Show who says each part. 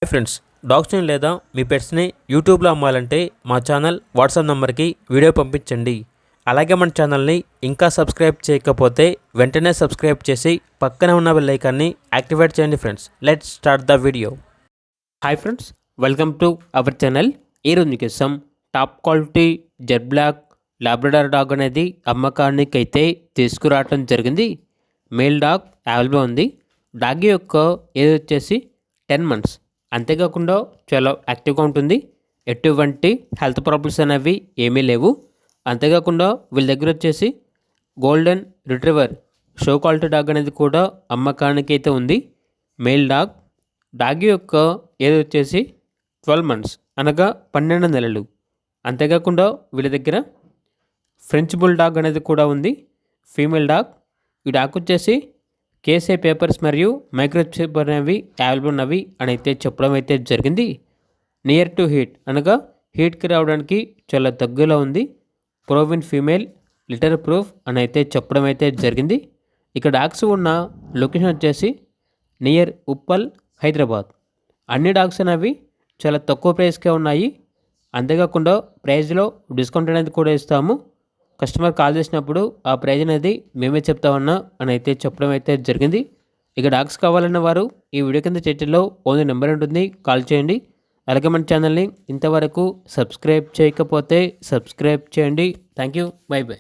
Speaker 1: Hi friends, డాగ్స్ని లేదా మీ పెట్స్ని యూట్యూబ్లో అమ్మాలంటే మా ఛానల్ వాట్సాప్ నెంబర్కి వీడియో పంపించండి. అలాగే మన ఛానల్ని ఇంకా సబ్స్క్రైబ్ చేయకపోతే వెంటనే సబ్స్క్రైబ్ చేసి పక్కనే ఉన్న బెల్ ఐకాన్ని యాక్టివేట్ చేయండి. Friends, let's start the video. Hi friends, welcome to our channel. ఈరోజు మీకోసం top quality jet black labrador dog అనేది అమ్మకానికి అయితే తీసుకురావడం జరిగింది. మేల్ డాగ్ అవైలబుల్ ఉంది. డాగ్ యొక్క ఏజ్ వచ్చేసి 10 months. అంతేకాకుండా చాలా యాక్టివ్గా ఉంటుంది. ఎటువంటి హెల్త్ ప్రాబ్లమ్స్ అనేవి ఏమీ లేవు. అంతేకాకుండా వీళ్ళ దగ్గర వచ్చేసి golden retriever show quality dog అనేది కూడా అమ్మకానికి అయితే ఉంది. Male dog. డాగ్ యొక్క ఏజ్ వచ్చేసి 12 months, అనగా 12 నెలలు. అంతేకాకుండా వీళ్ళ దగ్గర ఫ్రెంచ్ బుల్ డాగ్ అనేది కూడా ఉంది, ఫీమేల్ డాగ్. ఈ డాగ్ వచ్చేసి కేసే పేపర్స్ మరియు మైక్రోచిప్ అనేవి అవైలబుల్ ఉన్నవి అని అయితే చెప్పడం అయితే జరిగింది. నియర్ టు హీట్, అనగా హీట్కి రావడానికి చాలా దగ్గరలో ఉంది. ప్రోవిన్ ఫీమేల్, లిటర్ ప్రూఫ్ అని అయితే చెప్పడం అయితే జరిగింది. ఇక డాగ్స్ ఉన్న లొకేషన్ వచ్చేసి నియర్ ఉప్పల్, హైదరాబాద్. అన్ని డాగ్స్ అనేవి చాలా తక్కువ ప్రైస్కే ఉన్నాయి. అంతేకాకుండా ప్రైజ్లో డిస్కౌంట్ అనేది కూడా ఇస్తాము. కస్టమర్ కాల్ చేసినప్పుడు ఆ ప్రైజ్ అనేది మేమే చెప్తామన్నా అని అయితే చెప్పడం అయితే జరిగింది. ఇక డాగ్స్ కావాలన్న వారు ఈ వీడియో కింద చర్చలో ఓన్లీ నెంబర్ ఉంటుంది, కాల్ చేయండి. అలాగే మన ఛానల్ని ఇంతవరకు సబ్స్క్రైబ్ చేయకపోతే సబ్స్క్రైబ్ చేయండి. Thank you, by by.